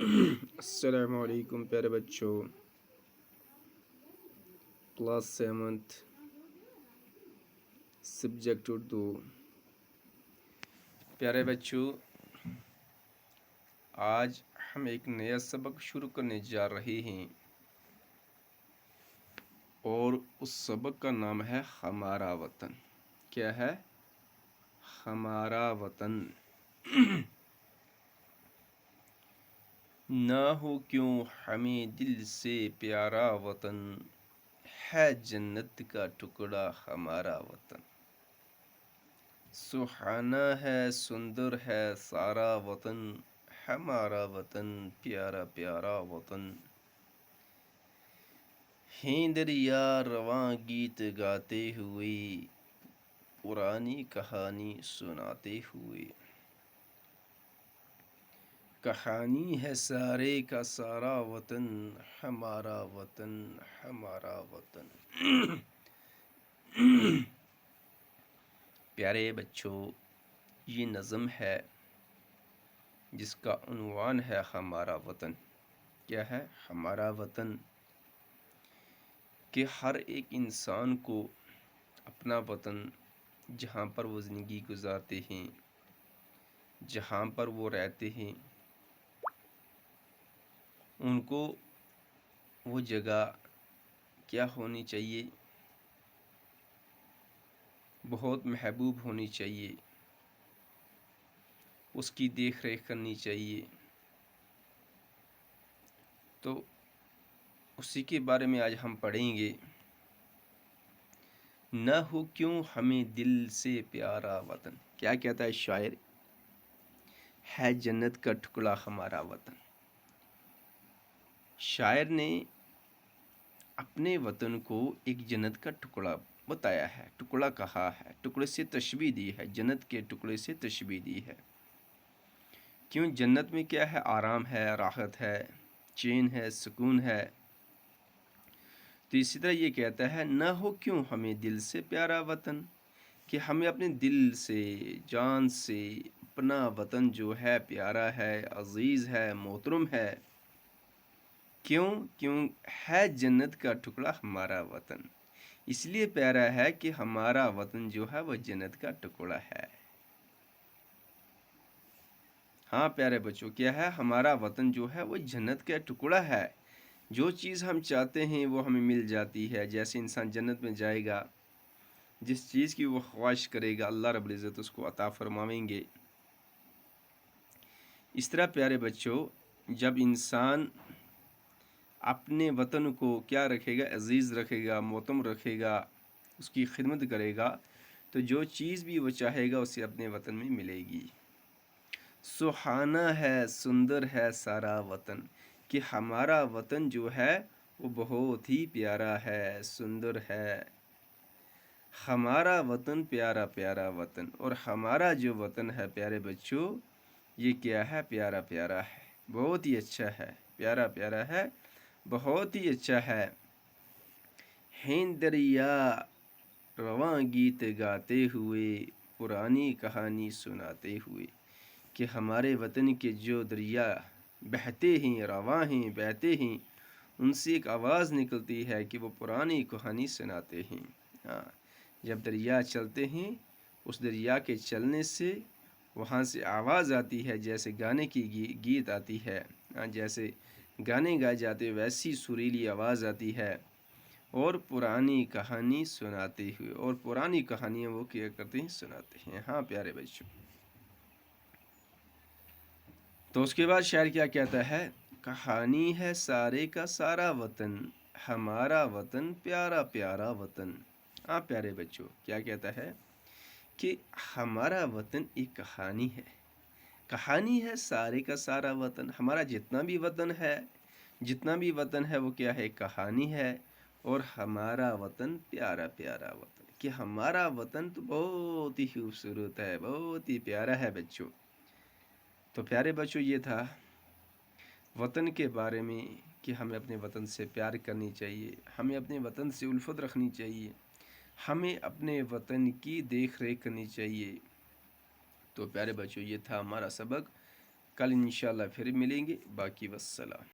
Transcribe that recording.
السلام علیکم پیارے بچوں، کلاس 7 سبجیکٹ اردو۔ پیارے بچوں، آج ہم ایک نیا سبق شروع کرنے جا رہے ہیں اور اس سبق کا نام ہے ہمارا وطن۔ کیا ہے؟ ہمارا وطن۔ نہ ہو کیوں ہمیں دل سے پیارا وطن، ہے جنت کا ٹکڑا ہمارا وطن۔ سہانا ہے، سندر ہے سارا وطن، ہمارا وطن پیارا پیارا وطن۔ ہیں دریا رواں گیت گاتے ہوئے، پرانی کہانی سناتے ہوئے۔ کہانی ہے سارے کا سارا وطن، ہمارا وطن ہمارا وطن۔ پیارے بچوں، یہ نظم ہے جس کا عنوان ہے ہمارا وطن۔ کیا ہے؟ ہمارا وطن۔ کہ ہر ایک انسان کو اپنا وطن، جہاں پر وہ زندگی گزارتے ہیں، جہاں پر وہ رہتے ہیں، ان کو وہ جگہ کیا ہونی چاہیے؟ بہت محبوب ہونی چاہیے، اس کی دیکھ ریکھ کرنی چاہیے۔ تو اسی کے بارے میں آج ہم پڑھیں گے۔ نہ ہو کیوں ہمیں دل سے پیارا وطن۔ کیا کہتا ہے شاعر؟ ہے جنت کا ٹکڑا ہمارا وطن۔ شاعر نے اپنے وطن کو ایک جنت کا ٹکڑا بتایا ہے، ٹکڑا کہا ہے، ٹکڑے سے تشبیہ دی ہے، جنت کے ٹکڑے سے تشبیہ دی ہے۔ کیوں؟ جنت میں کیا ہے؟ آرام ہے، راحت ہے، چین ہے، سکون ہے۔ تو اسی طرح یہ کہتا ہے نہ ہو کیوں ہمیں دل سے پیارا وطن، کہ ہمیں اپنے دل سے، جان سے اپنا وطن جو ہے پیارا ہے، عزیز ہے، محترم ہے۔ کیوں ہے جنت کا ٹکڑا ہمارا وطن، اس لیے پیارا ہے کہ ہمارا وطن جو ہے وہ جنت کا ٹکڑا ہے۔ ہاں پیارے بچوں، کیا ہے؟ ہمارا وطن جو ہے وہ جنت کا ٹکڑا ہے۔ جو چیز ہم چاہتے ہیں وہ ہمیں مل جاتی ہے۔ جیسے انسان جنت میں جائے گا، جس چیز کی وہ خواہش کرے گا اللہ رب العزت اس کو عطا فرمائیں گے۔ اس طرح پیارے بچوں، جب انسان اپنے وطن کو کیا رکھے گا؟ عزیز رکھے گا، محترم رکھے گا، اس کی خدمت کرے گا، تو جو چیز بھی وہ چاہے گا اسے اپنے وطن میں ملے گی۔ سہانا ہے، سندر ہے سارا وطن، کہ ہمارا وطن جو ہے وہ بہت ہی پیارا ہے، سندر ہے۔ ہمارا وطن پیارا پیارا وطن، اور ہمارا جو وطن ہے پیارے بچوں، یہ کیا ہے؟ پیارا پیارا ہے، بہت ہی اچھا ہے، پیارا پیارا ہے، بہت ہی اچھا ہے۔ ہیں دریا رواں گیت گاتے ہوئے، پرانی کہانی سناتے ہوئے، کہ ہمارے وطن کے جو دریا بہتے ہیں، رواں ہیں، بہتے ہیں، ان سے ایک آواز نکلتی ہے کہ وہ پرانی کہانی سناتے ہیں۔ ہاں، جب دریا چلتے ہیں، اس دریا کے چلنے سے وہاں سے آواز آتی ہے، جیسے گانے کی گیت آتی ہے، جیسے گانے گائے جاتے ویسی سریلی آواز آتی ہے، اور پرانی کہانی سناتے ہوئے، اور پرانی کہانیاں وہ کیا کرتے ہیں؟ سناتے ہیں۔ ہاں پیارے بچوں، تو اس کے بعد شاعر کیا کہتا ہے؟ کہانی ہے سارے کا سارا وطن، ہمارا وطن پیارا پیارا وطن۔ ہاں پیارے بچوں، کیا کہتا ہے؟ کہ ہمارا وطن ایک کہانی ہے، کہانی ہے سارے کا سارا وطن۔ ہمارا جتنا بھی وطن ہے، جتنا بھی وطن ہے وہ کیا ہے؟ کہانی ہے، اور ہمارا وطن پیارا پیارا وطن، کہ ہمارا وطن تو بہت ہی خوبصورت ہے، بہت ہی پیارا ہے بچوں۔ تو پیارے بچوں، یہ تھا وطن کے بارے میں کہ ہمیں اپنے وطن سے پیار کرنی چاہیے، ہمیں اپنے وطن سے الفت رکھنی چاہیے، ہمیں اپنے وطن کی دیکھ ریکھ کرنی چاہیے۔ تو پیارے بچوں، یہ تھا ہمارا سبق۔ کل انشاءاللہ پھر ملیں گے، باقی والسلام۔